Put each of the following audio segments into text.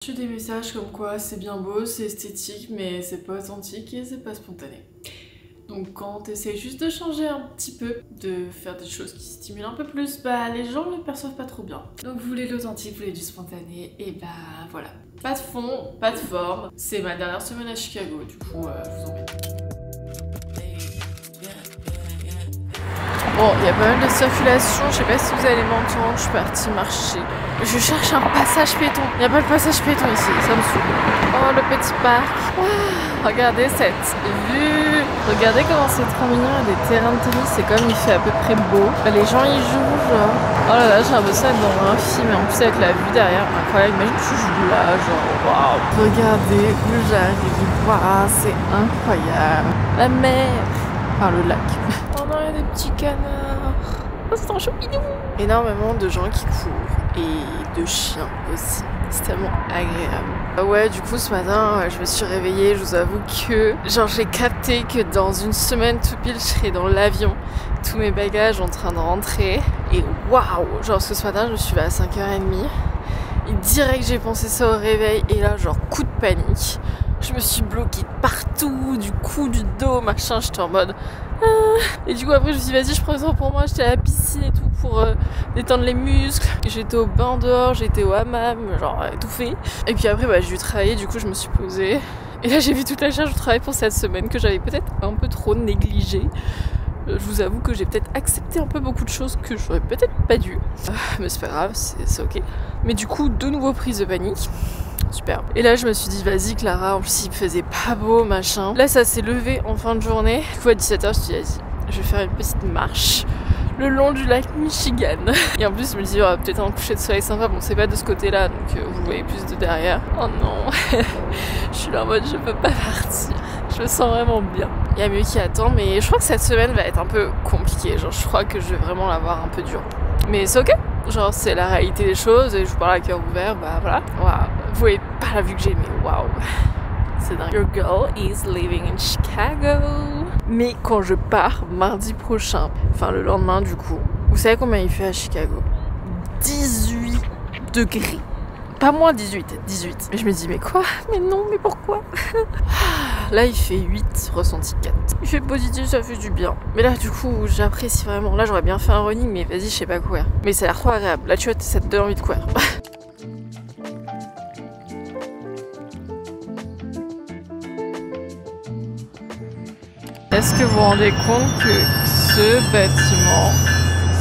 J'ai des messages comme quoi c'est bien beau, c'est esthétique, mais c'est pas authentique et c'est pas spontané. Donc quand t'essayes juste de changer un petit peu, de faire des choses qui stimulent un peu plus, bah les gens le perçoivent pas trop bien. Donc vous voulez de l'authentique, vous voulez du spontané, et bah voilà. Pas de fond, pas de forme. C'est ma dernière semaine à Chicago, du coup je vous emmène. Bon, il y a pas mal de circulation, je sais pas si vous allez m'entendre, je suis partie marcher. Je cherche un passage piéton. Il n'y a pas de passage piéton ici, ça me saoule. Oh, le petit parc. Oh, regardez cette vue. Regardez comment c'est trop mignon, il y a des terrains de tennis, c'est comme il fait à peu près beau. Les gens y jouent, genre. Oh là là, j'ai un peu ça dans un film, et en plus avec la vue derrière, incroyable. Imagine que tu joues là, genre waouh. Regardez où j'arrive, waouh, c'est incroyable. La mer. Enfin, le lac. Oh non, il y a des petits canards. Oh, c'est trop choupinou. Énormément de gens qui courent et de chiens aussi. C'est tellement agréable. Ouais, du coup, ce matin, je me suis réveillée. Je vous avoue que genre j'ai capté que dans une semaine tout pile, je serai dans l'avion. Tous mes bagages en train de rentrer. Et waouh! Genre, parce que ce matin, je me suis levée à 5h30. Et direct, j'ai pensé ça au réveil. Et là, genre, coup de panique. Je me suis bloquée partout, du cou, du dos, machin. J'étais en mode... Et du coup après je me suis dit vas-y je prends le temps pour moi, j'étais à la piscine et tout pour détendre les muscles. J'étais au bain dehors, j'étais au hammam, genre étouffée. Et puis après bah, j'ai dû travailler, du coup je me suis posée. Et là j'ai vu toute la charge de travail pour cette semaine que j'avais peut-être un peu trop négligée. Je vous avoue que j'ai peut-être accepté un peu beaucoup de choses que j'aurais peut-être pas dû. Mais c'est pas grave, c'est ok. Mais du coup de nouveau prise de panique. Super. Et là je me suis dit vas-y Clara, en plus il faisait pas beau machin. Là ça s'est levé en fin de journée. Du coup à 17h je me suis dit vas-y, je vais faire une petite marche le long du lac Michigan. Et en plus je me dis oh, peut-être un coucher de soleil sympa. Bon c'est pas de ce côté là donc vous voyez plus de derrière. Oh non. Je suis là en mode je peux pas partir. Je me sens vraiment bien. Il y a mieux qui attend mais je crois que cette semaine va être un peu compliquée. Genre je crois que je vais vraiment l'avoir un peu dur. Mais c'est ok. Genre c'est la réalité des choses et je vous parle à cœur ouvert, bah voilà. Waouh. Vous voyez pas la vue que j'ai, mais waouh. C'est dingue. Your girl is living in Chicago. Mais quand je pars mardi prochain, enfin le lendemain du coup, vous savez combien il fait à Chicago? 18 degrés. Pas moins 18. Mais je me dis mais quoi? Mais non, mais pourquoi? Là il fait 8, ressenti 4. Il fait positif, ça fait du bien. Mais là du coup j'apprécie vraiment. Là j'aurais bien fait un running mais vas-y je sais pas courir. Mais ça a l'air trop agréable. Là tu vois ça te donne envie de courir. Est-ce que vous vous rendez compte que ce bâtiment,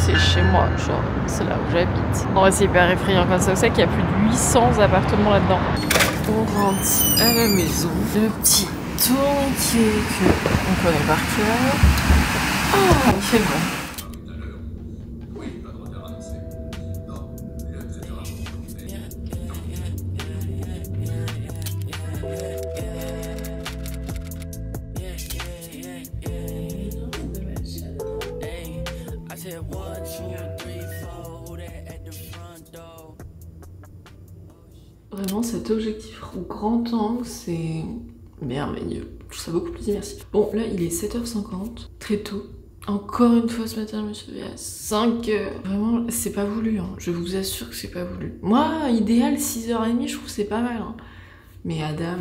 c'est chez moi, genre c'est là où j'habite. En vrai c'est hyper effrayant quand ça, vous savez qu'il y a plus de 800 appartements là-dedans. On rentre à la maison, le petit tourniquet qu'on connaît par cœur. Oh, il fait bon. Vraiment cet objectif grand angle c'est merveilleux. Je trouve ça beaucoup plus immersif. Bon là il est 7h50, très tôt. Encore une fois ce matin je me suis levée à 5h. Vraiment c'est pas voulu hein. Je vous assure que c'est pas voulu. Moi idéal 6h30 je trouve que c'est pas mal hein. Mais Adam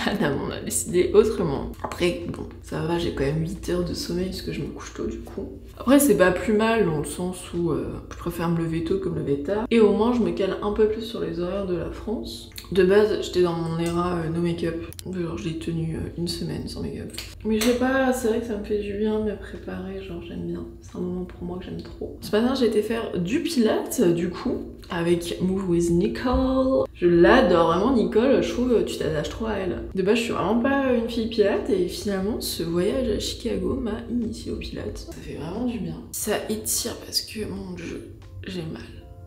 on a décidé autrement. Après, bon, ça va, j'ai quand même 8 heures de sommeil parce que je me couche tôt du coup. Après, c'est pas plus mal dans le sens où je préfère me lever tôt que me lever tard. Et au moins, je me cale un peu plus sur les horaires de la France. De base, j'étais dans mon era no make-up. Genre, j'ai tenu une semaine sans make-up. Mais je sais pas, c'est vrai que ça me fait du bien de me préparer, genre j'aime bien. C'est un moment pour moi que j'aime trop. Ce matin, j'ai été faire du pilates, du coup, avec Move with Nicole. Je l'adore, vraiment Nicole, je trouve tu t'attaches trop à elle. De base, je suis vraiment pas une fille pilate et finalement, ce voyage à Chicago m'a initiée au pilates. Ça fait vraiment du bien. Ça étire parce que, mon dieu, j'ai mal.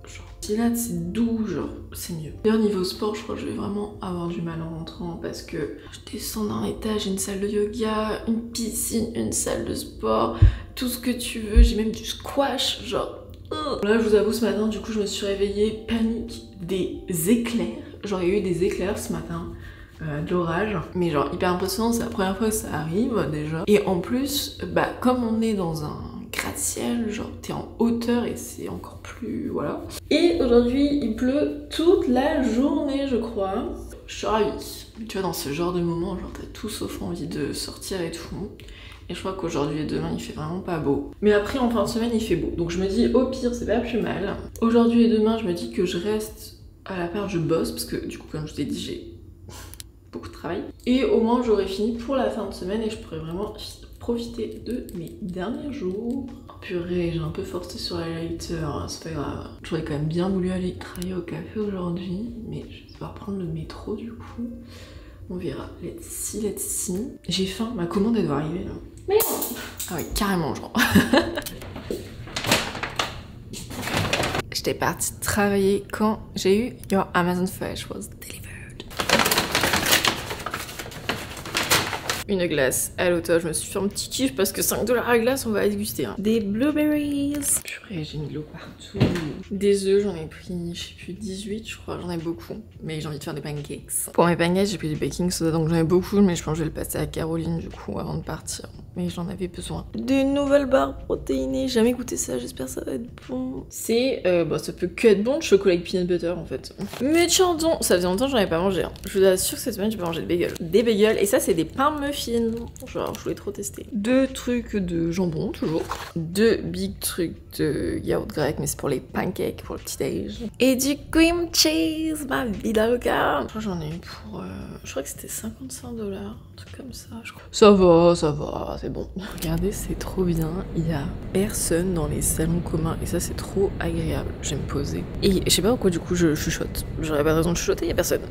Genre, pilates, c'est doux, genre, c'est mieux. D'ailleurs, niveau sport, je crois que je vais vraiment avoir du mal en rentrant parce que je descends d'un étage, une salle de yoga, une piscine, une salle de sport, tout ce que tu veux. J'ai même du squash, genre. Là, je vous avoue, ce matin, du coup, je me suis réveillée, panique, des éclairs. Genre, il y a eu des éclairs ce matin, de l'orage. Mais genre, hyper impressionnant, c'est la première fois que ça arrive, déjà. Et en plus, bah, comme on est dans un gratte gratte-ciel, genre t'es en hauteur et c'est encore plus... voilà. Et aujourd'hui il pleut toute la journée je crois. Je suis ravie. Tu vois, dans ce genre de moment, genre t'as tout sauf envie de sortir et tout. Et je crois qu'aujourd'hui et demain il fait vraiment pas beau. Mais après en fin de semaine il fait beau. Donc je me dis au pire c'est pas plus mal. Aujourd'hui et demain je me dis que je reste à l'appart, je bosse parce que du coup comme je t'ai dit j'ai beaucoup de travail. Et au moins j'aurai fini pour la fin de semaine et je pourrai vraiment profiter de mes derniers jours. Oh, purée, j'ai un peu forcé sur la lighter, hein, c'est pas grave. J'aurais quand même bien voulu aller travailler au café aujourd'hui, mais je vais devoir prendre le métro du coup. On verra. Let's see. J'ai faim, ma commande elle doit arriver là. Mais non. Ah oui, carrément genre. J'étais partie travailler quand j'ai eu Your Amazon Fresh was delivered. Une glace à l'automne, je me suis fait un petit kiff parce que 5 $ la glace, on va la déguster. Hein. Des blueberries. Purée, j'ai mis de l'eau partout. Des œufs, j'en ai pris, je sais plus, 18 je crois, j'en ai beaucoup. Mais j'ai envie de faire des pancakes. Pour mes pancakes, j'ai pris du baking soda, donc j'en ai beaucoup, mais je pense que je vais le passer à Caroline du coup avant de partir. Mais j'en avais besoin. Des nouvelles barres protéinées, j'ai jamais goûté ça, j'espère que ça va être bon. C'est, bah ça peut que être bon, le chocolat avec peanut butter en fait. Mais tiens donc, ça faisait longtemps que j'en avais pas mangé. Hein. Je vous assure que cette semaine, j'ai pas mangé de bagels. Des bagels, et ça c'est des pains muffins. Genre, je voulais trop tester. 2 trucs de jambon, toujours. 2 big trucs de yaourt grec, mais c'est pour les pancakes, pour le petit déj. Et du cream cheese, ma vida loca. Je crois que j'en ai eu pour... je crois que c'était 55 $, un truc comme ça, je crois. Ça va, c'est bon. Regardez, c'est trop bien. Il y a personne dans les salons communs, et ça, c'est trop agréable. J'aime poser. Et je sais pas pourquoi, du coup, je chuchote. J'aurais pas raison de chuchoter, il y a personne.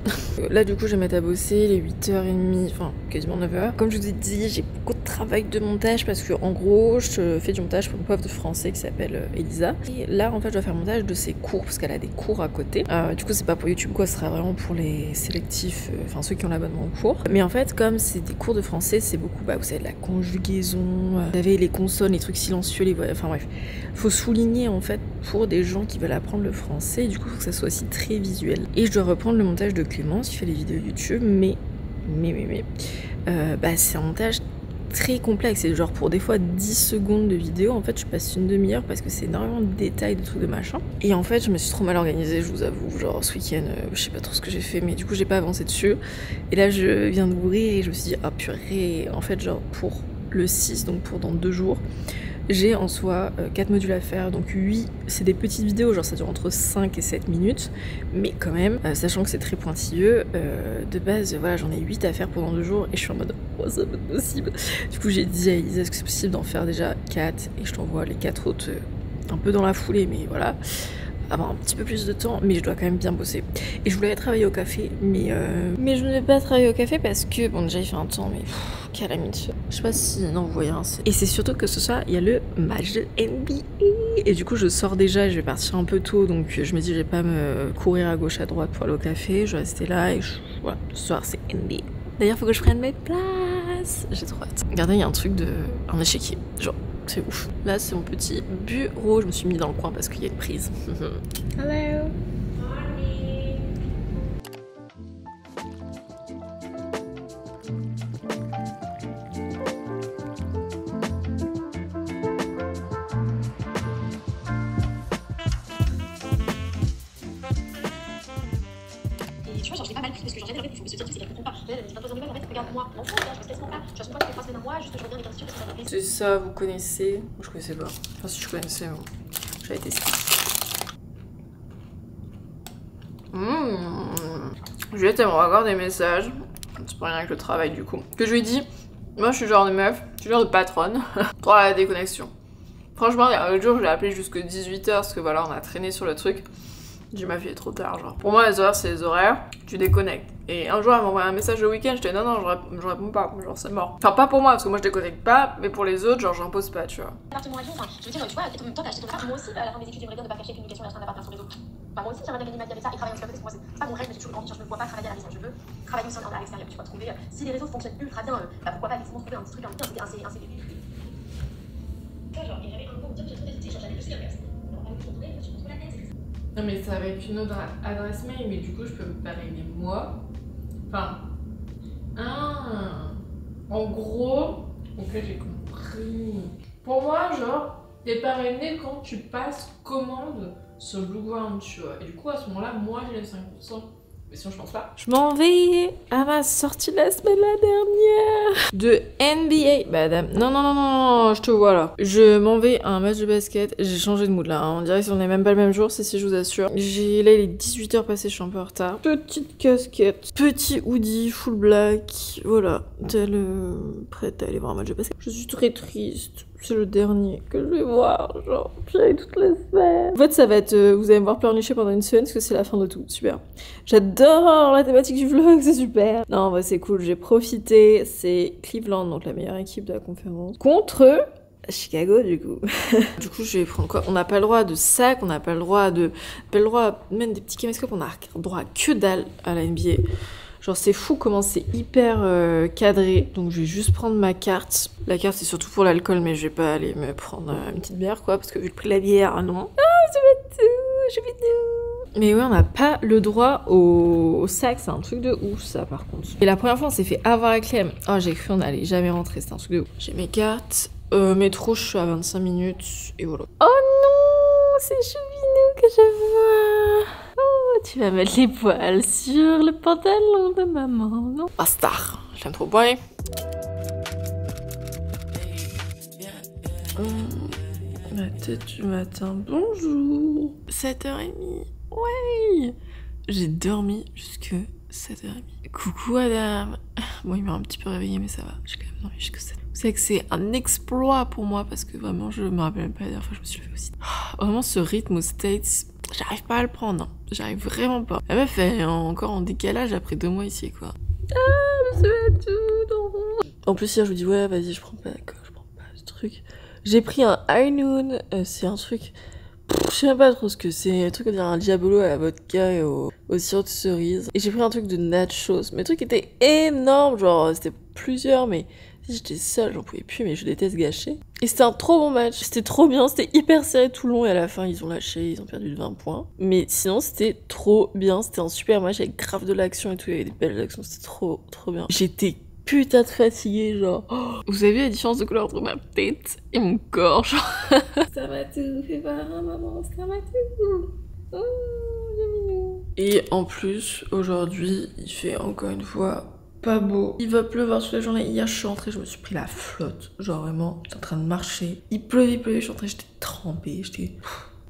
Là, du coup, je vais mettre à bosser les 8h30, enfin, quasiment 9h. Comme je vous ai dit, j'ai beaucoup de travail de montage parce que en gros, je fais du montage pour une prof de français qui s'appelle Elisa. Et là, en fait, je dois faire le montage de ses cours parce qu'elle a des cours à côté. Du coup, c'est pas pour YouTube, quoi. Ce sera vraiment pour les sélectifs, enfin ceux qui ont l'abonnement au cours. Mais en fait, comme c'est des cours de français, c'est beaucoup, bah, vous savez, de la conjugaison, vous avez les consonnes, les trucs silencieux, les voix. Enfin bref, faut souligner en fait pour des gens qui veulent apprendre le français. Et du coup, faut que ça soit aussi très visuel. Et je dois reprendre le montage de Clémence qui fait les vidéos YouTube, mais bah, c'est un montage très complexe, c'est genre pour des fois 10 secondes de vidéo, en fait je passe une demi-heure parce que c'est énormément de détails, de trucs de machin. Et en fait je me suis trop mal organisée, je vous avoue, genre ce week-end, je sais pas trop ce que j'ai fait, mais du coup j'ai pas avancé dessus. Et là je viens d'ouvrir et je me suis dit, ah purée, en fait genre pour le 6, donc pour dans 2 jours, j'ai en soi 4 modules à faire, donc 8, c'est des petites vidéos, genre ça dure entre 5 et 7 minutes, mais quand même, sachant que c'est très pointilleux, de base, voilà, j'en ai 8 à faire pendant 2 jours, et je suis en mode, oh ça va être possible. Du coup j'ai dit à Elisa, est-ce que c'est possible d'en faire déjà 4, et je t'envoie les 4 autres un peu dans la foulée, mais voilà, avoir un petit peu plus de temps, mais je dois quand même bien bosser. Et je voulais travailler au café, mais je ne vais pas travailler au café parce que, bon déjà il fait un temps, mais calamite. Je sais pas si, non vous voyez, hein, et c'est surtout que ce soir, il y a le match de NBA. Et du coup je sors déjà, je vais partir un peu tôt, donc je me dis je vais pas me courir à gauche à droite pour aller au café, je vais rester là et voilà, ce soir c'est NBA. D'ailleurs faut que je prenne mes places, j'ai trop hâte. Regardez, il y a un truc de... un échiquier, genre... c'est ouf. Là, c'est mon petit bureau. Je me suis mis dans le coin parce qu'il y a une prise. Hello. Et tu vois, genre, je l'ai pas mal pris parce que genre, j'avais il faut me se dire que c'est qu'elle comprend pas. Elle dit pas besoin de nouvelles, en fait, regarde-moi. En France, je reste quasiment pas. Je reste même pas 3 semaines, un mois, juste je reviens avec un petit peu, ça va plaisir. C'est ça, vous connaissez. Je connaissais pas. Enfin, si je connaissais, bon. J'avais testé. Juliette, elle me regarde des messages. C'est pas rien avec le travail, du coup. Que je lui ai dit, moi, je suis le genre de meuf, je suis le genre de patronne. Trop à la déconnexion. Franchement, l'autre jour, je l'ai appelé jusque 18h parce que voilà, on a traîné sur le truc. J'ai ma fille est trop tard, genre. Pour moi, les horaires, c'est les horaires, tu déconnectes. Et un jour, elle m'a envoyé un message le week-end, j'étais non, je réponds pas, genre c'est mort. Enfin, pas pour moi, parce que moi je déconnecte pas, mais pour les autres, genre j'impose pas, tu vois. Appartement à Lyon, enfin, je veux dire, tu vois, toi t'as acheté ton appart, moi aussi, à la fin des études, j'aimerais bien ne pas cacher qu'une location et acheter un appart sur les autres. Bah, moi aussi, j'aimerais bien gagner ma vie avec ça et travailler en parce que moi, c'est pas mon rêve, mais j'ai toujours envie, genre, je me vois pas travailler à la maison, je veux travailler aussi à l'extérieur, tu vois, trouver. Si les réseaux fonctionnent ultra bien, bah pourquoi pas effectivement trouver un petit truc, un CDD. Tu vois, genre, et j'avais un peu dire que j'ai trop hésité, genre, j'avais le CDD. Non mais c'est avec une autre adresse mail, mais du coup je peux me parrainer moi. Enfin, en gros, ok j'ai compris. Pour moi, genre, T'es parrainé quand tu passes commande sur Blue Ground, tu vois. Et du coup, à ce moment-là, moi j'ai les 5%. Mais sinon, je pense pas. Je m'en vais à ma sortie de la semaine la dernière de NBA. Madame, non, je te vois là. Je m'en vais à un match de basket. J'ai changé de mood là. On dirait qu'on est même pas le même jour, c'est si je vous assure. Là, il est 18h passé, je suis un peu en retard. Petite casquette, petit hoodie, full black. Voilà, prête à aller voir un match de basket. Je suis très triste. C'est le dernier que je vais voir, genre, j'allais toutes les semaines. En fait, ça va être, vous allez me voir pleurnicher pendant une semaine parce que c'est la fin de tout, super. J'adore la thématique du vlog, c'est super. Non, bah c'est cool, j'ai profité, c'est Cleveland, donc la meilleure équipe de la conférence, contre Chicago, du coup. Du coup, je vais prendre quoi? On n'a pas le droit de sac, on n'a pas le droit même des petits caméscopes, on a le droit à que dalle à la NBA. Genre c'est fou comment c'est hyper cadré, donc je vais juste prendre ma carte. La carte c'est surtout pour l'alcool, mais je vais pas aller me prendre une petite bière quoi, parce que vu le prix de la bière, non. Ah, je vais tout. Mais ouais, on n'a pas le droit au sac, c'est un truc de ouf ça par contre. Et la première fois on s'est fait avoir avec Clem. Oh j'ai cru on allait jamais rentrer, c'est un truc de ouf. J'ai mes cartes, métro je suis à 25 minutes, et voilà. Oh non, c'est Choubinou que je vois. Oh, tu vas mettre les poils sur le pantalon de maman, non? Ah, star, j'aime trop. Bon, allez. La tête du matin, bonjour. 7h30, ouais. J'ai dormi jusque 7h30. Coucou Adam. Bon, il m'a un petit peu réveillée, mais ça va. J'ai quand même dormi jusque 7h. Vous savez que c'est un exploit pour moi parce que vraiment, je me rappelle même pas la dernière fois que je me suis levée aussi. Vraiment, ce rythme aux States. J'arrive pas à le prendre, hein. J'arrive vraiment pas. La meuf est encore en décalage après 2 mois ici, quoi. Ah, je sais tout, non. En plus, hier, je vous dis, ouais, vas-y, je prends pas ce truc. J'ai pris un High Noon, c'est un truc... je sais même pas trop ce que c'est. Un truc, on dirait un Diabolo à la vodka et au sirop de cerise. Et j'ai pris un truc de nachos. Mais le truc était énorme, genre, c'était plusieurs, mais... J'étais seule, j'en pouvais plus, mais je déteste gâcher. Et c'était un trop bon match, c'était trop bien, c'était hyper serré tout le long, et à la fin, ils ont lâché, ils ont perdu de 20 points. Mais sinon, c'était trop bien, c'était un super match avec grave de l'action et tout, il y avait des belles actions, c'était trop bien. J'étais putain de fatiguée, genre... Oh, vous avez la différence de couleur entre ma tête et mon corps, genre... Ça m'a tout fait voir, maman, ça m'a tout... Oh, j'ai mignon. Et en plus, aujourd'hui, il fait encore une fois... pas beau. Il va pleuvoir toute la journée. Hier, je suis rentrée, je me suis pris la flotte. Genre vraiment, j'étais en train de marcher. Il pleuvait, je suis rentrée, j'étais trempée.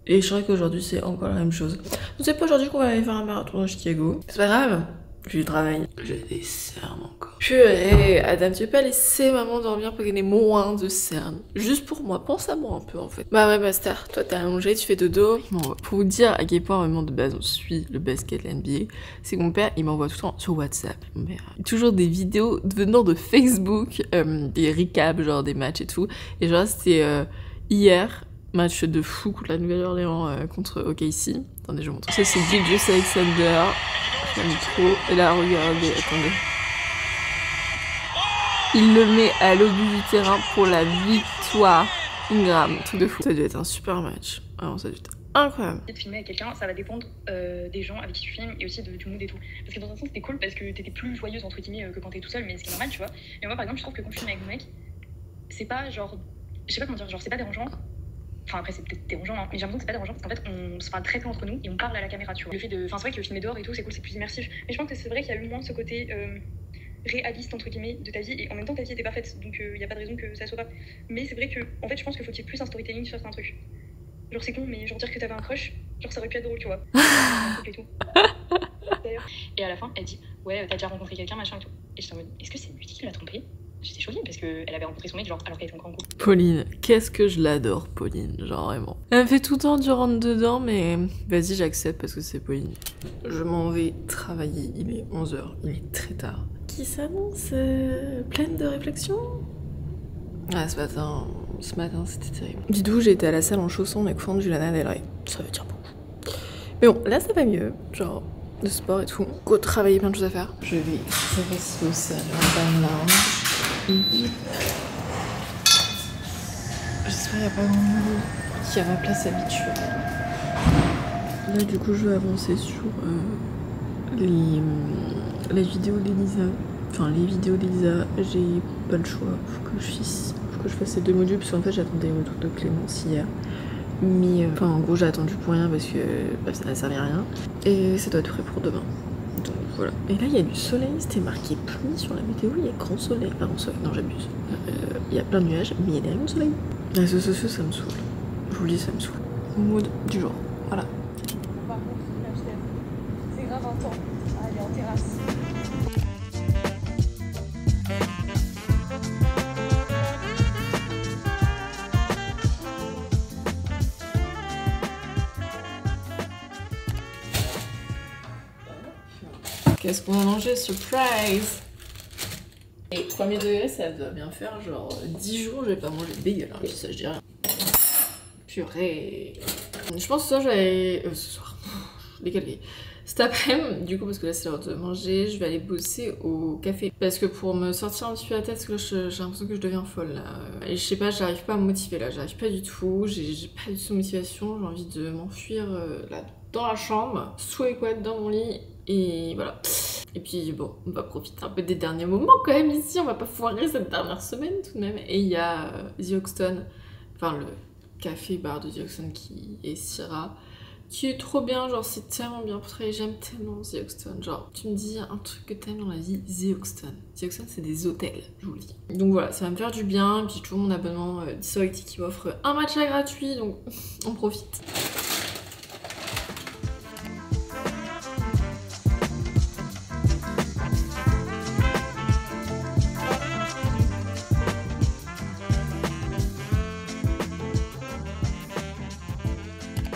Et je dirais qu'aujourd'hui, c'est encore la même chose. Donc c'est pas aujourd'hui qu'on va aller faire un marathon à Chicago. C'est pas grave. J'ai du travail. J'ai des cernes encore. Purée, Adam, tu veux pas laisser maman dormir pour qu'elle ait moins de cernes? Juste pour moi, pense à moi un peu en fait. Bah ouais, Bastard, toi t'es allongé, tu fais dodo. Bon, pour vous dire à quel point vraiment de base on suit le basket, la NBA, c'est que mon père il m'envoie tout le temps sur WhatsApp. Mon père, toujours des vidéos venant de Facebook, des recaps genre des matchs et tout. Et genre c'était hier, match de fou contre la Nouvelle-Orléans contre OKC. Attendez, je vous montre. Ça c'est Gilgeous Alexander. J'aime trop. Et là, regardez, attendez. Il le met à l'autre bout du terrain pour la victoire. Ingram, truc de fou. Ça a dû être un super match. Vraiment, ça a dû être incroyable. De filmer avec quelqu'un, ça va dépendre des gens avec qui tu filmes et aussi du mood et tout. Parce que dans un sens, c'était cool parce que t'étais plus joyeuse entre guillemets que quand t'es tout seul, mais ce qui est normal, tu vois. Mais moi, par exemple, je trouve que quand je filme avec mon mec, c'est pas genre. Je sais pas comment dire, genre, c'est pas dérangeant. Enfin, après, c'est peut-être dérangeant, hein, mais j'ai l'impression que c'est pas dérangeant parce qu'en fait, on se parle très peu entre nous et on parle à la caméra, tu vois. Le fait de. Enfin, c'est vrai que filmer dehors et tout, c'est cool, c'est plus immersif. Mais je pense que c'est vrai qu'il y a eu moins ce côté réaliste, entre guillemets, de ta vie. Et en même temps, ta vie était parfaite, donc il y a pas de raison que ça soit pas. Mais c'est vrai que, en fait, je pense qu'il faut qu'il y ait plus un storytelling sur certains trucs. Genre, c'est con, mais genre dire que t'avais un crush, genre, ça aurait pu être drôle, tu vois. Et tout. D'ailleurs. Et à la fin, elle dit, ouais, t'as déjà rencontré quelqu'un, machin et tout. Et j'étais en mode, est-ce que c'est lui qui l'a trompé? J'étais choquée parce qu'elle avait rencontré son mec genre, alors qu'elle était encore en couple. Pauline, qu'est-ce que je l'adore, Pauline, genre vraiment. Elle me fait tout le temps du rentre dedans, mais vas-y, j'accepte parce que c'est Pauline. Je m'en vais travailler, il est 11h, il est très tard. Qui s'annonce pleine de réflexion. Ah, ce matin, c'était terrible. Dites-vous, j'ai été à la salle en chaussons, mais coiffant du Lana Del Rey. Ça veut dire beaucoup. Mais bon, là, ça va mieux, genre, de sport et tout. Go travailler, plein de choses à faire. Je vais rester au salon, lounge. J'espère qu'il n'y a pas grand monde qui a ma place habituelle. Là du coup je vais avancer sur les vidéos d'Elisa. Enfin les vidéos d'Elisa, j'ai pas le choix, faut que que je fasse ces 2 modules parce qu'en fait j'attendais le truc de Clémence hier. Mais enfin en gros j'ai attendu pour rien parce que bah, ça n'a servi à rien. Et ça doit être prêt pour demain. Donc voilà. Et là il y a du soleil, c'était marqué pluie sur la météo, il y a grand soleil. Pas grand soleil, non j'abuse. Il y a plein de nuages, mais il y a des rayons de soleil. Les réseaux sociaux ça me saoule. Je vous le dis, ça me saoule. Mood du jour. Voilà. Par contre, là, je t'aime. C'est grave un temps à aller en terrasse. Qu'est-ce qu'on a mangé? Surprise! Et premier degré, ça doit bien faire genre 10 jours, je vais pas manger de bagel, hein, ça je dis rien. Purée! Je pense que ce soir, j'allais. Ce soir. Décalé. Cet après-midi, du coup, parce que là c'est l'heure de manger, je vais aller bosser au café. Parce que pour me sortir un petit peu la tête, parce que là j'ai l'impression que je deviens folle là. Et je sais pas, j'arrive pas à me motiver là, j'arrive pas du tout, j'ai pas du tout de motivation, j'ai envie de m'enfuir là dans la chambre, sous les couettes, dans mon lit, et voilà. Et puis bon, on va profiter un peu des derniers moments quand même ici, on va pas foirer cette dernière semaine tout de même. Et il y a The Hoxton, enfin le café-bar de The Hoxton qui est Syrah, qui est trop bien, genre c'est tellement bien pour travailler, j'aime tellement The Hoxton. Genre tu me dis un truc que t'aimes dans la vie, The Hoxton. The Hoxton c'est des hôtels, je vous le dis. Donc voilà, ça va me faire du bien, puis j'ai toujours mon abonnement Dissority qui m'offre un matcha gratuit, donc on profite.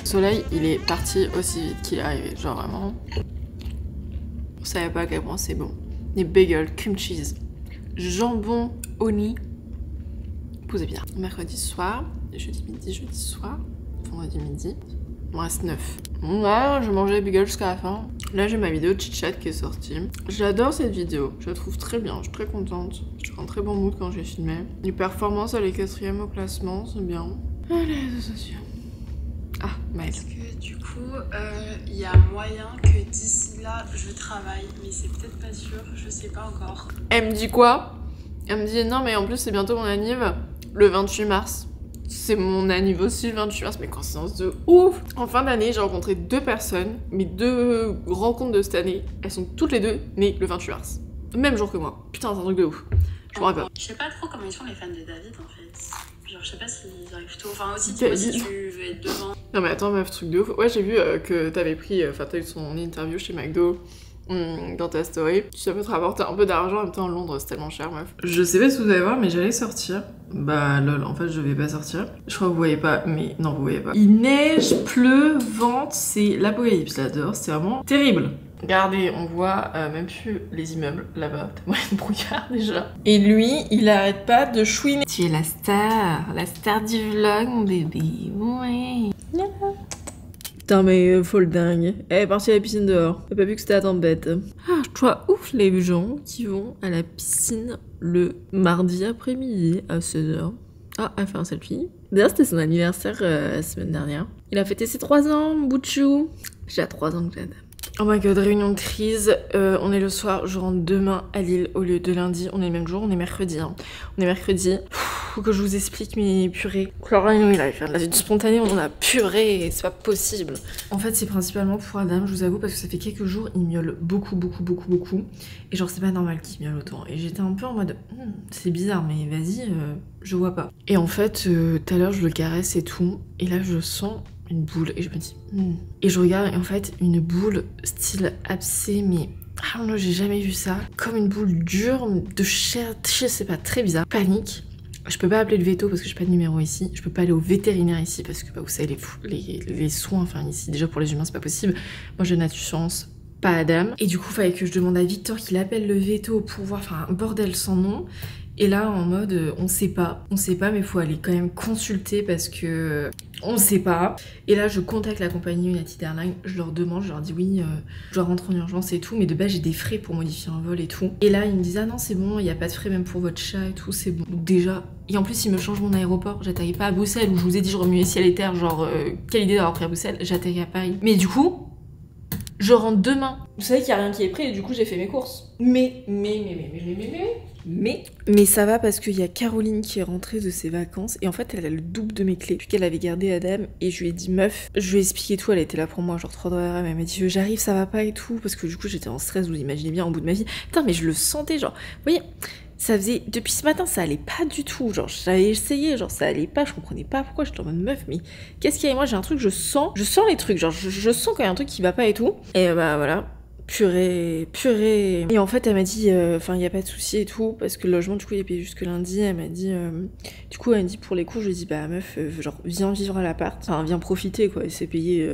Le soleil, il est parti aussi vite qu'il est arrivé, genre vraiment. On savait pas à quel point c'est bon. Les bagels, cream cheese, jambon, oni. Posez bien. Mercredi soir, jeudi midi, jeudi soir, vendredi midi. Il me reste 9. Ouais, je mangeais les bagels jusqu'à la fin. Là, j'ai ma vidéo de chit-chat qui est sortie. J'adore cette vidéo, je la trouve très bien, je suis très contente. Je suis en très bon mood quand j'ai filmé. Les performances, elle est 4ème au classement, c'est bien. Ah, les réseaux sociaux. Ah, Maëlle. Est-ce que du coup, il y a moyen que d'ici là, je travaille, mais c'est peut-être pas sûr, je sais pas encore. Elle me dit quoi? Elle me dit non mais en plus c'est bientôt mon anniv, le 28 mars. C'est mon anniv aussi le 28 mars, mais coïncidence de ouf! En fin d'année, j'ai rencontré 2 personnes, mes 2 rencontres de cette année, elles sont toutes les 2 nées le 28 mars. Même jour que moi. Putain, c'est un truc de ouf. Je me rappelle. Je sais pas trop comment ils font les fans de David en fait. Genre, je sais pas s'ils arrivent plutôt. Enfin, aussi, tu vois, si tu veux être devant. Non, mais attends, meuf, truc de ouf. Ouais, j'ai vu que t'avais pris. Enfin, t'as eu son interview chez McDo dans ta story. Ça peut te rapporter un peu d'argent en même temps. Londres, c'est tellement cher, meuf. Je sais pas si vous allez voir, mais j'allais sortir. Bah, lol, en fait, je vais pas sortir. Je crois que vous voyez pas, mais non, vous voyez pas. Il neige, pleut, vente, c'est l'apocalypse là dehors. C'est vraiment terrible. Regardez, on voit même plus les immeubles là-bas. Tellement il y a de brouillard déjà. Et lui, il arrête pas de chouiner. Tu es la star du vlog, mon bébé. Ouais. Putain, mais folle dingue. Elle est partie à la piscine dehors. T'as pas vu que c'était la tempête. Ah, je trouve ouf les gens qui vont à la piscine le mardi après-midi à 16h. Ah, elle fait un selfie. D'ailleurs, c'était son anniversaire la semaine dernière. Il a fêté ses 3 ans, mon bout de chou. J'ai 3 ans que j'aide. Oh my god, réunion de crise, on est le soir, je rentre demain à Lille au lieu de lundi, on est le même jour, on est mercredi. Hein. On est mercredi, faut que je vous explique mes purées. Chlorine, il a fait de la vie spontanée, on en a purée, c'est pas possible. En fait, c'est principalement pour Adam, je vous avoue, parce que ça fait quelques jours, il miaule beaucoup. Et genre, c'est pas normal qu'il miaule autant. Et j'étais un peu en mode, c'est bizarre, mais vas-y, je vois pas. Et en fait, tout à l'heure, je le caresse et tout, et là, je sens une boule et je me dis et je regarde et en fait une boule style abcès, mais ah non, j'ai jamais vu ça, comme une boule dure de chair, je sais pas, très bizarre. Panique, je peux pas appeler le veto parce que j'ai pas de numéro ici, je peux pas aller au vétérinaire ici parce que bah, vous savez les soins, enfin ici déjà pour les humains c'est pas possible, moi j'ai chance, pas Adam, et du coup fallait que je demande à Victor qu'il appelle le veto pour voir, enfin un bordel sans nom. Et là, en mode, on sait pas, mais faut aller quand même consulter parce que on sait pas. Et là, je contacte la compagnie United Airlines, je leur demande, je leur dis oui, je dois rentrer en urgence et tout, mais de base, j'ai des frais pour modifier un vol et tout. Et là, ils me disent, ah non, c'est bon, il n'y a pas de frais même pour votre chat et tout, c'est bon. Donc déjà, et en plus, ils me changent mon aéroport, j'atterris pas à Bruxelles, où je vous ai dit, je remuais ciel et terre, genre, quelle idée d'avoir pris à Bruxelles, j'atterris à Paris. Mais du coup, Je rentre demain. Vous savez qu'il y a rien qui est prêt et du coup j'ai fait mes courses. Mais ça va parce qu'il y a Caroline qui est rentrée de ses vacances et en fait elle a le double de mes clés puis qu'elle avait gardé Adam et je lui ai dit meuf, je lui ai expliqué tout, elle était là pour moi genre 3 dollars, elle m'a dit j'arrive, ça va pas et tout parce que du coup j'étais en stress, vous imaginez bien, au bout de ma vie. Putain mais je le sentais genre, vous voyez, ça faisait, depuis ce matin ça allait pas du tout, genre j'avais essayé, genre ça allait pas, je comprenais pas pourquoi, j'étais en mode meuf mais qu'est-ce qu'il y a, et moi j'ai un truc, je sens les trucs, genre je sens qu'il y a un truc qui va pas et tout, et bah voilà. Purée. Et en fait, elle m'a dit, enfin, il n'y a pas de souci et tout, parce que le logement, du coup, il est payé jusque lundi. Elle m'a dit, du coup, elle m'a dit pour les cours, je lui ai dit, bah, meuf, genre, viens vivre à l'appart. Enfin, viens profiter, quoi. C'est payé,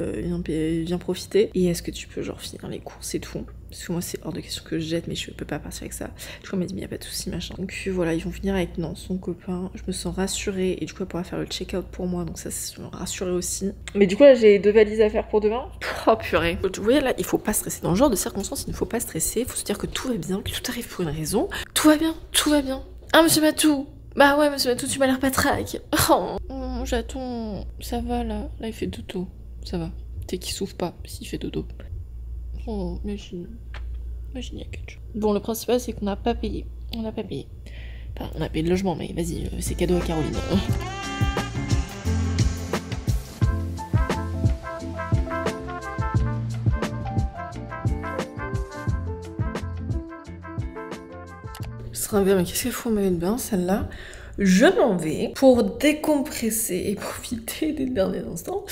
viens profiter. Et est-ce que tu peux, genre, finir les courses et tout? Parce que moi, c'est hors de question que je jette, mais je peux pas partir avec ça. Du coup, elle m'a dit, mais y a pas de souci, machin. Donc voilà, ils vont finir avec son copain. Je me sens rassurée. Et du coup, elle pourra faire le check-out pour moi. Donc ça, c'est rassurée aussi. Mais du coup, là, j'ai 2 valises à faire pour demain. Oh purée. Vous voyez, là, il faut pas stresser. Dans ce genre de circonstances, il ne faut pas stresser. Il faut se dire que tout va bien, que tout arrive pour une raison. Tout va bien, tout va bien. Ah, monsieur Matou. Bah ouais, monsieur Matou, tu m'as l'air patraque. Oh, j'attends. Ça va, là. Là, il fait dodo. Ça va. T'es qu'il souffre pas s'il fait dodo. Oh, imagine, il y a quelque chose. Bon, le principal, c'est qu'on n'a pas payé. On n'a pas payé. Enfin, on a payé le logement, mais vas-y, c'est cadeau à Caroline. Je serais mais qu'est-ce qu'elle fout en maillot de bain, celle-là? Je m'en vais pour décompresser et profiter des derniers instants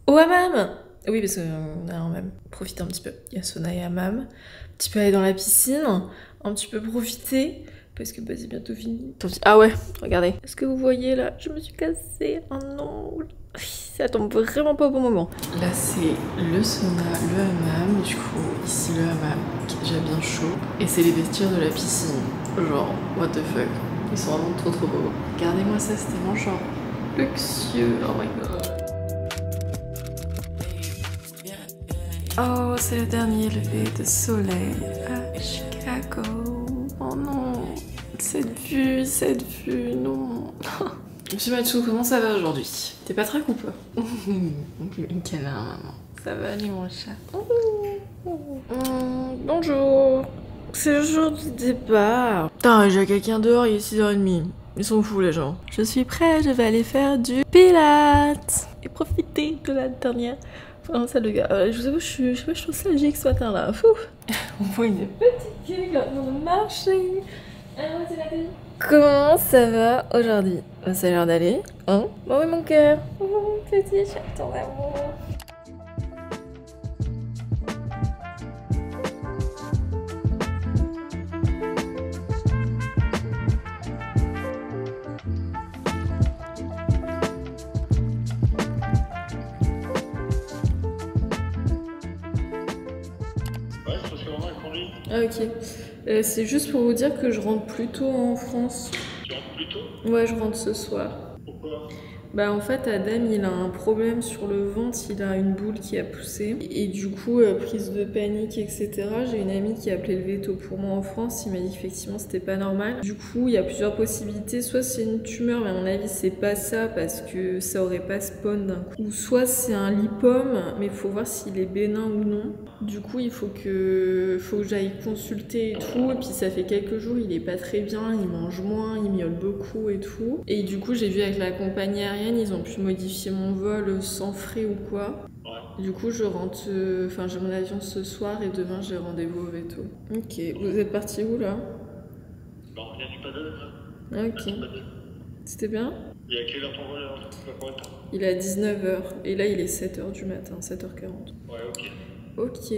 au hammam. Oui, parce qu'on a même profité un petit peu. Il y a sauna et hammam. Un petit peu aller dans la piscine. Un petit peu profiter. Parce que bah, c'est bientôt fini. Ah ouais, regardez. Est-ce que vous voyez là? Je me suis cassée un ongle. Ça tombe vraiment pas au bon moment. Là, c'est le sauna, le hammam. Du coup, ici le hammam qui est déjà bien chaud. Et c'est les vestiaires de la piscine. Genre, what the fuck. Ils sont vraiment trop beaux. Regardez-moi ça, c'est tellement genre luxueux. Oh my god. Oh, c'est le dernier lever de soleil à Chicago. Oh non, cette vue, non. Monsieur Matou, comment ça va aujourd'hui? T'es pas trac ou pas? Câlin, maman. Ça va aller, mon chat? Bonjour. C'est le jour du départ. Putain, j'ai quelqu'un dehors, il est 6h30. Ils sont fous, les gens. Je suis prête, je vais aller faire du pilates et profiter de la dernière. Enfin, ça, le gars. Je vous avoue, je suis nostalgique ce matin là. On voit une petite fille là, dans le marché. Comment ça va aujourd'hui? Ça a l'air d'aller. Hein? Bon, oui, mon cœur. Oh, petit chaton d'amour. Ah ok, c'est juste pour vous dire que je rentre plus tôt en France. Tu rentres plus tôt? Ouais, je rentre ce soir. Pourquoi? Bah en fait Adam il a un problème sur le ventre, il a une boule qui a poussé et du coup prise de panique etc. J'ai une amie qui a appelé le veto pour moi en France, il m'a dit qu'effectivement c'était pas normal. Du coup il y a plusieurs possibilités, soit c'est une tumeur mais à mon avis c'est pas ça parce que ça aurait pas spawn d'un coup, ou soit c'est un lipome mais il faut voir s'il est bénin ou non. Du coup il faut que j'aille consulter et tout, et puis ça fait quelques jours il est pas très bien, il mange moins, il miaule beaucoup et tout. Et du coup j'ai vu avec la compagnie aérienne, ils ont pu modifier mon vol sans frais ou quoi. Ouais. Du coup je rentre, enfin j'ai mon avion ce soir et demain j'ai rendez-vous au veto. Ok, vous êtes parti où là? Bah on vient du Padel. Ah ok. C'était bien? Et à quelle heure ton vol là? Il est à 19h et là il est 7h du matin, 7h40. Ouais ok. Ok,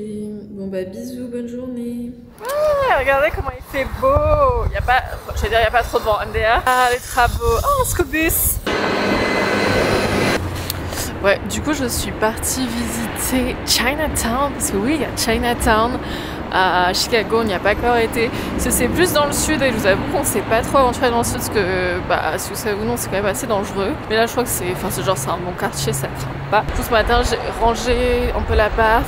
bon bah bisous, bonne journée. Ah, regardez comment il fait beau. Il y a pas, j'allais dire il y a pas trop de vent MDR. Ah les travaux, oh Scobus. Ouais, du coup je suis partie visiter Chinatown parce que oui, il y a Chinatown à Chicago, on n'y a pas encore été. Parce que c'est plus dans le sud et je vous avoue qu'on sait pas trop aventurer dans le sud parce que, bah, si vous savez ou non, c'est quand même assez dangereux. Mais là, je crois que c'est, enfin, c'est genre, c'est un bon quartier, ça craint pas. Du coup, ce matin, j'ai rangé un peu l'appart.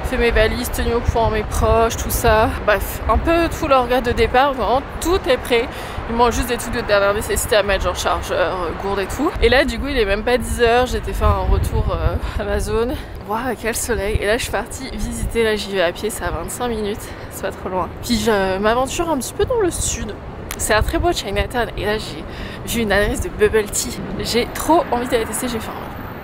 fait mes valises, tenu au courant mes proches, tout ça. Bref, un peu tout l'organe de départ, vraiment tout est prêt. Il manque juste des trucs de dernière nécessité à mettre, genre chargeur, gourde et tout. Et là, du coup, il est même pas 10h, j'étais fait un retour Amazon. Waouh, quel soleil! Et là, je suis partie visiter, là, j'y vais à pied, c'est à 25 minutes, c'est pas trop loin. Puis je m'aventure un petit peu dans le sud. C'est un très beau Chinatown. Et là, j'ai vu une adresse de bubble tea. J'ai trop envie d'aller tester, j'ai faim.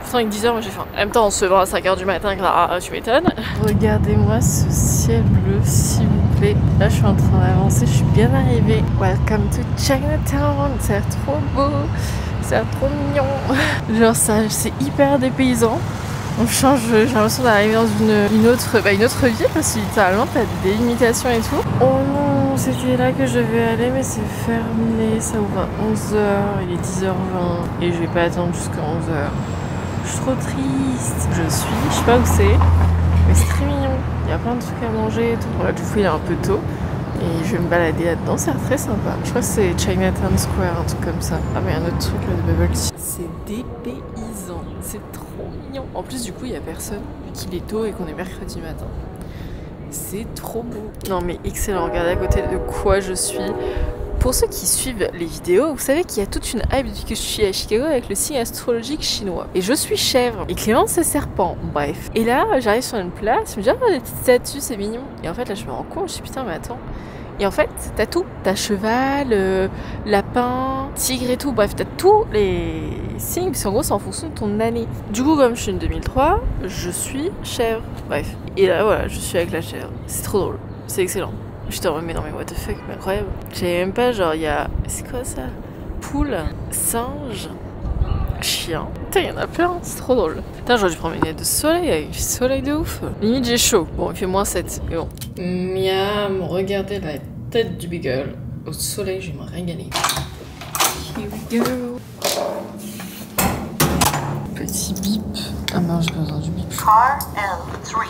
Pourtant, avec 10h, moi j'ai faim. En même temps, on se vend à 5h du matin, tu m'étonnes. Regardez-moi ce ciel bleu, s'il vous plaît. Là, je suis en train d'avancer, je suis bien arrivée. Welcome to Chinatown. Ça a l'air trop beau, ça a l'air trop mignon. Genre, ça, c'est hyper dépaysant. On change, j'ai l'impression d'arriver dans une autre ville parce que littéralement t'as des délimitations et tout. Oh non, c'était là que je devais aller mais c'est fermé, ça ouvre à 11h, il est 10h20 et je vais pas attendre jusqu'à 11h. Je suis trop triste. Je sais pas où c'est, mais c'est très mignon. Il y a plein de trucs à manger et tout. Voilà, du coup il est un peu tôt et je vais me balader là-dedans, ça a l'air très sympa. Je crois que c'est Chinatown Square, un truc comme ça. Ah mais il y a un autre truc là de bubble tea. C'est dépaysant, c'est trop mignon. En plus du coup il y a personne vu qu'il est tôt et qu'on est mercredi matin. C'est trop beau. Non mais excellent, regardez à côté de quoi je suis. Pour ceux qui suivent les vidéos, vous savez qu'il y a toute une hype depuis que je suis à Chicago avec le signe astrologique chinois. Et je suis chèvre. Et Clément c'est serpent. Bref. Et là j'arrive sur une place, je me dis ah des petites statues c'est mignon. Et en fait là je me rends compte, je dis putain mais attends. Et en fait, t'as tout. T'as cheval, lapin, tigre et tout. Bref, t'as tous les signes. Parce qu'en gros, c'est en fonction de ton année. Du coup, comme je suis une 2003, je suis chèvre. Bref. Et là, voilà, je suis avec la chèvre. C'est trop drôle. C'est excellent. J'étais en mode, mais non, mais what the fuck, mais incroyable. J'avais même pas, genre, il y a. C'est quoi ça? Poule, singe, chien. Putain, il y en a plein. C'est trop drôle. Putain, j'aurais dû prendre mes lunettes de soleil. Avec du soleil de ouf. Limite, j'ai chaud. Bon, il fait moins 7. Mais bon. Miam, regardez la tête du beagle. Au soleil, je vais me régaler. Here we go. Petit bip. Ah non, j'ai pas besoin du bip. Car L3.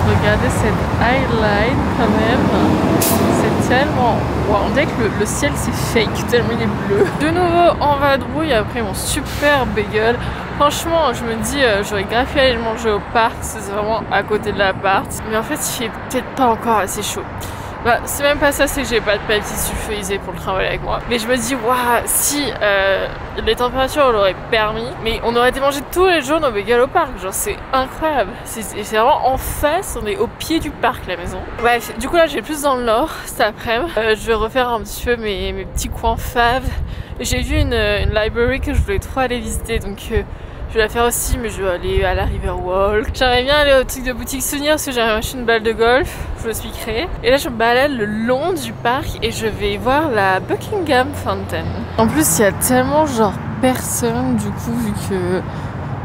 Regardez cette highline quand même. C'est tellement... Wow, on dirait que le ciel c'est fake, tellement il est bleu. De nouveau en vadrouille après mon super bagel. Franchement, je me dis, j'aurais grave pu aller le manger au parc, c'est vraiment à côté de l'appart. Mais en fait, il fait peut-être pas encore assez chaud. Bah, c'est même pas ça, c'est que j'ai pas de papier sulfurisé pour le travail avec moi. Mais je me dis, waouh, si les températures l'auraient permis, mais on aurait été manger tous les jours nos bagels au parc. Genre, c'est incroyable. C'est vraiment en face, on est au pied du parc, la maison. Bref, du coup, là, je vais plus dans le nord cet après-midi. Je vais refaire un petit peu mes petits coins faves. J'ai vu une library que je voulais trop aller visiter, donc je vais la faire aussi, mais je vais aller à la Riverwalk. J'aimerais bien aller au truc de boutique souvenirs parce que j'ai acheté une balle de golf, je me suis créée. Et là je me balade le long du parc et je vais voir la Buckingham Fountain. En plus il y a tellement genre personne du coup vu que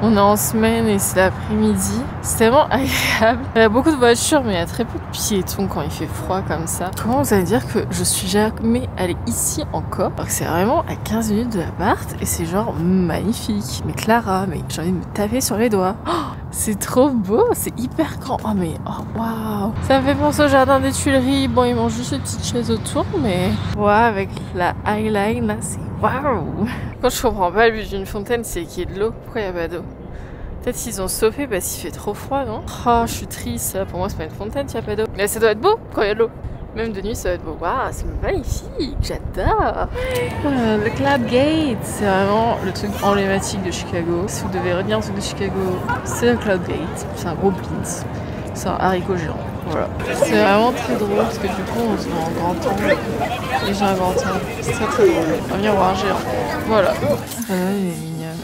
on est en semaine et c'est l'après-midi. C'est tellement agréable. Il y a beaucoup de voitures mais il y a très peu de piétons quand il fait froid comme ça. Comment vous allez dire que je suis jamais allée ici encore alors que c'est vraiment à 15 minutes de l'appart et c'est genre magnifique. Mais Clara, mais j'ai envie de me taper sur les doigts. Oh, c'est trop beau, c'est hyper grand. Oh mais oh waouh. Ça me fait penser au jardin des Tuileries. Bon ils mangent juste des petites chaises autour mais ouais avec la highline là c'est waouh. Quand je comprends pas le but d'une fontaine c'est qu'il y ait de l'eau. Pourquoi il n'y a pas d'eau? Peut-être qu'ils ont sauvé parce qu'il fait trop froid, non? Oh, je suis triste. Pour moi, c'est pas une fontaine, il n'y a pas d'eau. Mais ça doit être beau quand il y a de l'eau. Même de nuit, ça doit être beau. Waouh, c'est magnifique. J'adore. Le Club Gate, c'est vraiment le truc emblématique de Chicago. Si vous devez retenir un truc de Chicago, c'est le Club Gate. C'est un gros blitz. C'est un haricot géant. Voilà. C'est vraiment très drôle parce que du coup, on se voit en grand temps. Les gens à grand temps. C'est très très drôle. Un miroir géant. Voilà. Celle-là, elle est mignonne.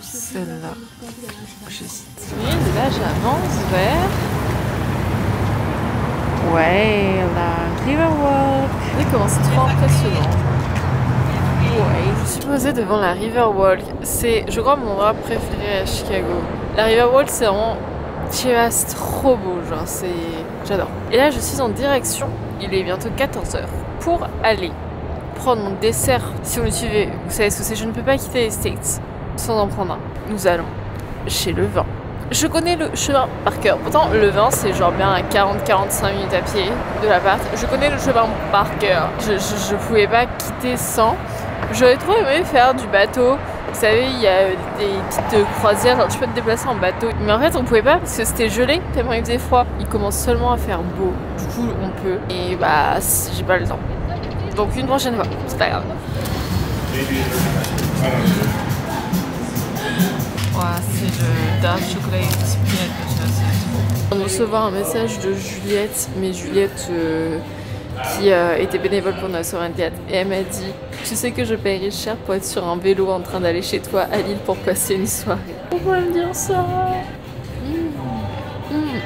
Celle-là. J'hésite. Oui, là j'avance vers... Ouais, la Riverwalk. Regardez comment c'est trop impressionnant. Ouais, je suis posée devant la Riverwalk. C'est, je crois, mon endroit préféré à Chicago. La Riverwalk, c'est vraiment... Je sais pas, c'est trop beau, genre, c'est... J'adore. Et là, je suis en direction, il est bientôt 14h, pour aller prendre mon dessert. Si vous me suivez, vous savez ce que c'est, je ne peux pas quitter les States sans en prendre un. Nous allons chez le vin. Je connais le chemin par cœur. Pourtant, le vin, c'est genre bien à 40-45 minutes à pied de l'appart. Je connais le chemin par cœur. Je pouvais pas quitter sans. J'aurais trop aimé faire du bateau. Vous savez, il y a des petites croisières, genre tu peux te déplacer en bateau. Mais en fait, on pouvait pas parce que c'était gelé, tellement il faisait froid. Il commence seulement à faire beau. Du coup, on peut. Et bah, j'ai pas le temps. Donc une prochaine fois, c'est pas grave. Ouais, c'est le dark chocolate peanut butter. On vient de recevoir un message de Juliette, mais Juliette qui était bénévole pour notre Olympiade. Et elle m'a dit: tu sais que je paierais cher pour être sur un vélo en train d'aller chez toi à Lille pour passer une soirée. Pourquoi me dire ça?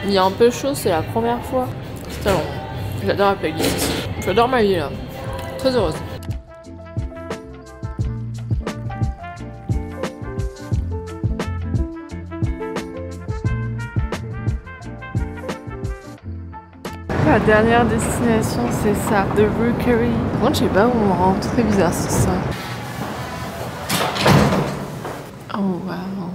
Il y a un peu chaud, c'est la première fois. C'est tellement bon. J'adore la playlist. J'adore ma vie là. Très heureuse. La dernière destination, c'est ça, The Rookery. Par contre, je sais pas où on rentre, très bizarre c'est ça. Oh wow.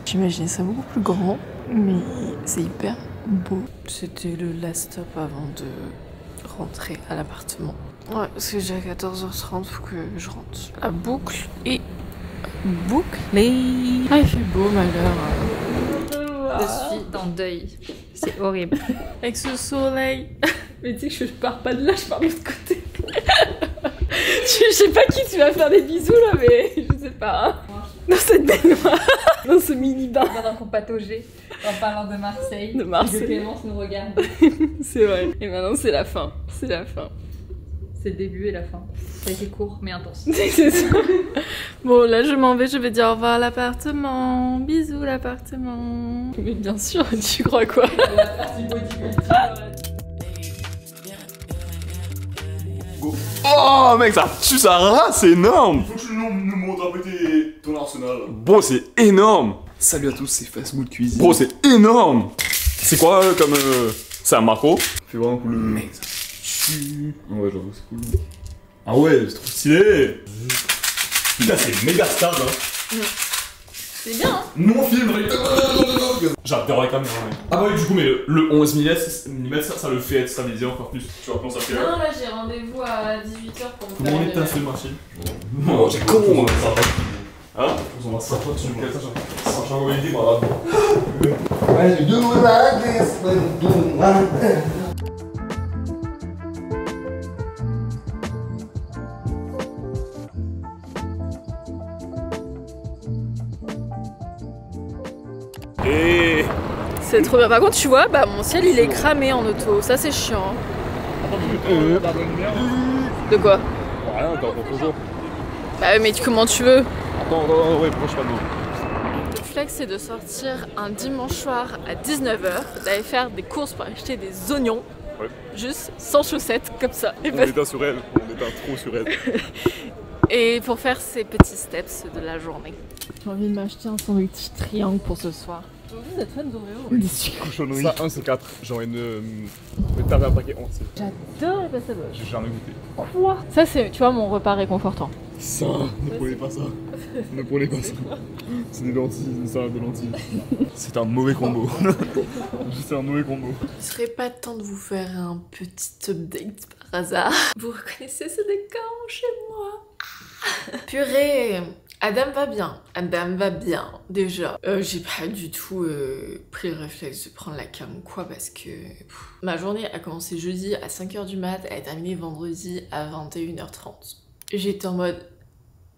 J'imaginais ça beaucoup plus grand, mais c'est hyper beau. C'était le last stop avant de rentrer à l'appartement. Ouais, parce que j'ai à 14h30, faut que je rentre. La boucle est bouclée. Ah, il fait beau, malheur. Je suis dans le deuil. C'est horrible. Avec ce soleil. Mais tu sais que je pars pas de là, je pars de l'autre côté. Je sais pas qui tu vas faire des bisous là, mais je sais pas. Hein. Dans cette baignoire, dans ce mini-bain. Pendant qu'on pataugeait en parlant de Marseille. De Marseille. Que Clémence nous regarde. C'est vrai. Et maintenant c'est la fin. C'est la fin. C'est le début et la fin. Ça a été court mais intense. C'est ça. Bon là je m'en vais, je vais dire au revoir à l'appartement. Bisous l'appartement. Mais bien sûr, tu crois quoi? La partie bodybuilding. Oh mec, ça tue sa race, c'est énorme. Faut que tu nous montres un peu ton arsenal. Bro, c'est énorme. Salut à tous, c'est Fast Mood Cuisine. Bro, c'est énorme. C'est quoi comme... C'est un macro? Fais vraiment cool. Mec, ça tue. Ouais, j'avoue, c'est cool. Ah ouais, c'est trop stylé. Putain, c'est méga stable, hein. C'est bien hein. Nous on filme. J'adore la caméra, mec. Ah bah oui, du coup, mais le 11 mm, ça le fait être stabilisé encore plus. Tu vois comment ça fait là? Non là j'ai rendez-vous à 18h pour me Comment on est faire taffé, machine? Oh, j'ai con, ça va. Hein? On va s'apprendre sur le catage. Ça change une idée, malade. When you do it like this, when you do it like that. Et... C'est trop bien. Par contre tu vois, bah mon ciel il est cramé en auto. Ça c'est chiant. De quoi? Rien, t'es encore toujours. Bah mais comment tu veux? Attends, ouais, proche pas de nous. Le flex c'est de sortir un dimanche soir à 19h, d'aller faire des courses pour acheter des oignons. Ouais. Juste sans chaussettes comme ça. On était sur elle, on était trop sur elle. Et pour faire ces petits steps de la journée. J'ai envie de m'acheter un sandwich triangle pour ce soir. Vous êtes fan d'Oreo? Cochonnerie. Ça, 1 c'est 4. Genre une taper un paquet entier. J'adore les pasta blanches. J'ai jamais goûté. Quoi? Ça c'est, tu vois, mon repas réconfortant. Ça, ne prenez pas ça. Ne prenez pas ça. C'est des lentilles, une salade de lentilles. C'est un mauvais combo. C'est un mauvais combo. Il serait pas temps de vous faire un petit update par hasard? Vous reconnaissez ce décor chez moi? Purée! Adam va bien. Adam va bien, déjà. J'ai pas du tout pris le réflexe de prendre la cam ou quoi parce que... ma journée a commencé jeudi à 5h du mat, elle a terminé vendredi à 21h30. J'étais en mode...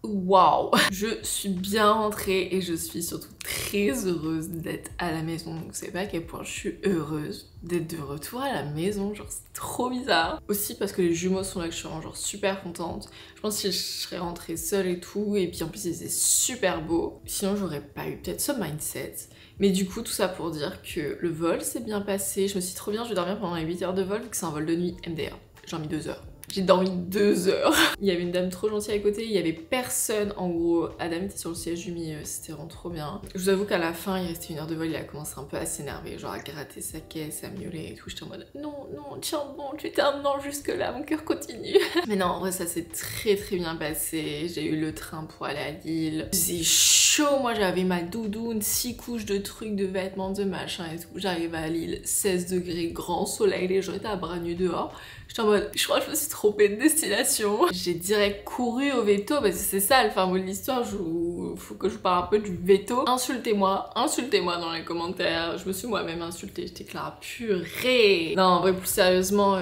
waouh! Je suis bien rentrée et je suis surtout très heureuse d'être à la maison. Donc vous savez pas à quel point je suis heureuse d'être de retour à la maison, genre c'est trop bizarre. Aussi parce que les jumeaux sont là, que je suis vraiment genre super contente. Je pense que je serais rentrée seule et tout, et puis en plus c'était super beau. Sinon j'aurais pas eu peut-être ce mindset. Mais du coup tout ça pour dire que le vol s'est bien passé, je me suis dit trop bien, je vais dormir pendant les 8 heures de vol vu que c'est un vol de nuit MDR. J'ai dormi 2 heures. J'ai dormi 2 heures. Il y avait une dame trop gentille à côté, il y avait personne en gros. Adam était sur le siège du milieu, c'était vraiment trop bien. Je vous avoue qu'à la fin, il restait 1 heure de vol, il a commencé un peu à s'énerver, genre à gratter sa caisse, à miauler et tout. J'étais en mode non, non, tiens bon, tu termines jusque là, mon cœur continue. Mais non, en vrai, ça s'est très bien passé. J'ai eu le train pour aller à Lille. C'est chaud, moi j'avais ma doudoune, 6 couches de trucs, de vêtements, de machin et tout. J'arrive à Lille, 16 degrés, grand soleil, les gens étaient à bras nus dehors. J'étais en mode, je crois que je me suis trop trompée de destination. J'ai direct couru au veto parce que c'est ça le fin mot de l'histoire. Faut que je parle un peu du veto. Insultez-moi dans les commentaires. Je me suis moi-même insultée, j'étais là, purée. Non, en vrai, plus sérieusement,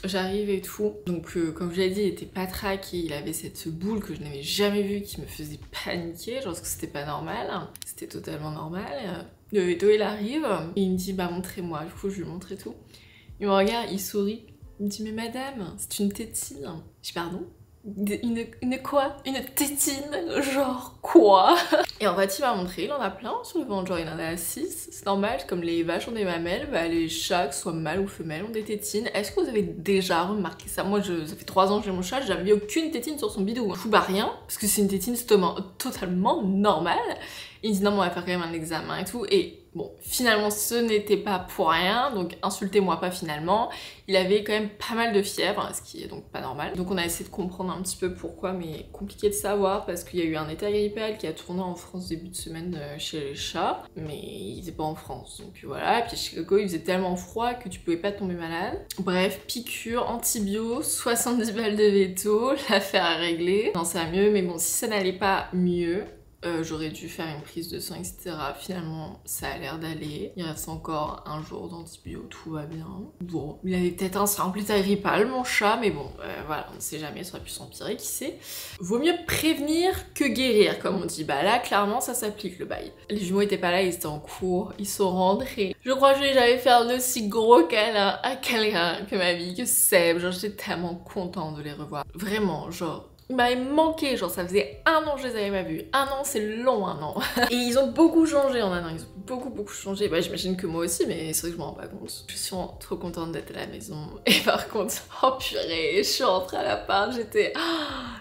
j'arrive et tout. Donc, comme je l'ai dit, il était patraque et il avait cette boule que je n'avais jamais vue qui me faisait paniquer. Genre, parce que c'était pas normal. C'était totalement normal. Le veto, il arrive et il me dit, bah, montrez-moi. Du coup, je lui montre et tout. Il me regarde, il sourit. Il me dit, mais madame, c'est une tétine. Je dis, pardon? Une quoi? Une tétine? Genre quoi? Et en fait il m'a montré, il en a plein sur le ventre, genre il en a 6, c'est normal, comme les vaches ont des mamelles, bah les chats, que ce soit mâles ou femelles, ont des tétines. Est-ce que vous avez déjà remarqué ça? Moi ça fait 3 ans que j'ai mon chat, j'ai jamais vu aucune tétine sur son bidou. Du coup bah rien, parce que c'est une tétine totalement normale. Il me dit non mais on va faire quand même un examen et tout, et bon, finalement ce n'était pas pour rien, donc insultez-moi pas finalement. Il avait quand même pas mal de fièvre, ce qui est donc pas normal. Donc on a essayé de comprendre un petit peu pourquoi, mais compliqué de savoir parce qu'il y a eu un état grippal qui a tourné en France début de semaine chez les chats, mais il était pas en France, donc voilà. Et puis à Chicago il faisait tellement froid que tu pouvais pas tomber malade. Bref, piqûre, antibio, 70 balles de veto, l'affaire à régler. Non, ça va mieux, mais bon, si ça n'allait pas mieux, j'aurais dû faire une prise de sang, etc. Finalement, ça a l'air d'aller. Il reste encore un jour d'antibio, tout va bien. Bon, il avait peut-être un simple état grippal, mon chat, mais bon, voilà, on ne sait jamais, ça aurait pu s'empirer, qui sait. Vaut mieux prévenir que guérir, comme on dit. Bah là, clairement, ça s'applique, le bail. Les jumeaux étaient pas là, ils étaient en cours, ils sont rentrés. Je crois que je n'ai jamais fait un aussi gros câlin à quelqu'un que ma vie, que Seb. Genre, j'étais tellement contente de les revoir. Vraiment, genre... Il m'avait manqué, genre ça faisait 1 an que je les avais pas vus. 1 an, c'est long, 1 an. Et ils ont beaucoup changé en 1 an, ils ont beaucoup changé. Bah j'imagine que moi aussi, mais c'est vrai que je m'en rends pas compte. Je suis vraiment trop contente d'être à la maison. Et par contre, oh purée, je suis rentrée à l'appart, j'étais...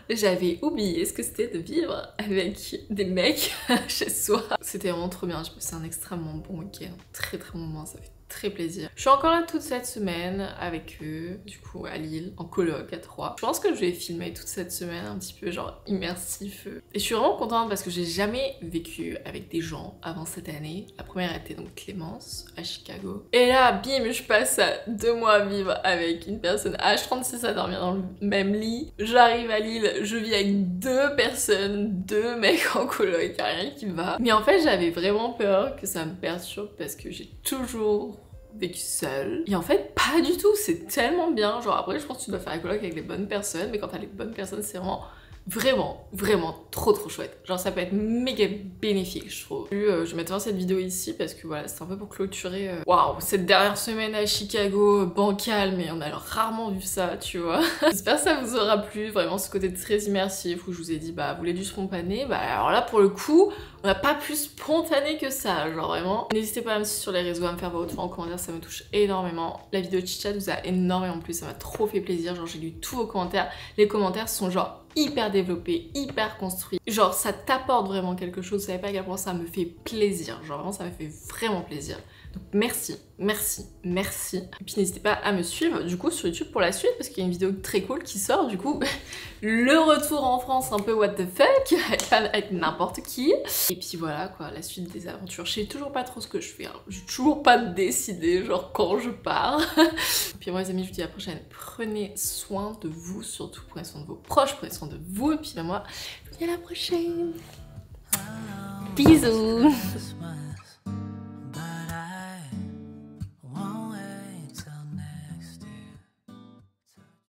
J'avais oublié ce que c'était de vivre avec des mecs chez soi. C'était vraiment trop bien, c'est un extrêmement bon week-end. Très bon moment, ça fait très plaisir. Je suis encore là toute cette semaine avec eux, du coup à Lille, en coloc à 3. Je pense que je vais filmer toute cette semaine un petit peu genre immersif. Et je suis vraiment contente parce que j'ai jamais vécu avec des gens avant cette année. La première était donc Clémence à Chicago. Et là, bim, je passe à 2 mois à vivre avec une personne H36 à dormir dans le même lit. J'arrive à Lille, je vis avec 2 personnes, 2 mecs en coloc, y'a rien qui va. Mais en fait, j'avais vraiment peur que ça me perturbe parce que j'ai toujours vécu seule. Et en fait, pas du tout, c'est tellement bien. Genre après, je pense que tu dois faire la coloc avec les bonnes personnes, mais quand t'as les bonnes personnes, c'est vraiment trop chouette. Genre ça peut être méga bénéfique, je trouve. Je vais mettre cette vidéo ici parce que voilà, c'est un peu pour clôturer waouh, cette dernière semaine à Chicago, bancale, mais on a rarement vu ça, tu vois. J'espère que ça vous aura plu, vraiment ce côté très immersif où je vous ai dit bah vous voulez du spontané, bah alors là pour le coup, on n'a pas plus spontané que ça, genre vraiment. N'hésitez pas à me suivre sur les réseaux, à me faire vos retours en commentaire, ça me touche énormément. La vidéo de chit-chat vous a énormément plu, ça m'a trop fait plaisir, genre j'ai lu tous vos commentaires. Les commentaires sont genre hyper développé, hyper construit. Genre ça t'apporte vraiment quelque chose, vous savez pas à quel point ça me fait plaisir. Genre vraiment ça me fait vraiment plaisir. Donc merci. Et puis n'hésitez pas à me suivre du coup sur YouTube pour la suite parce qu'il y a une vidéo très cool qui sort du coup. Le retour en France un peu what the fuck, avec n'importe qui. Et puis voilà quoi, la suite des aventures. Je sais toujours pas trop ce que je fais, hein. J'ai toujours pas décidé genre quand je pars. Et puis moi les amis, je vous dis à la prochaine. Prenez soin de vous, surtout prenez soin de vos proches, prenez soin de vous. Et puis moi, je vous dis à la prochaine. Bisous.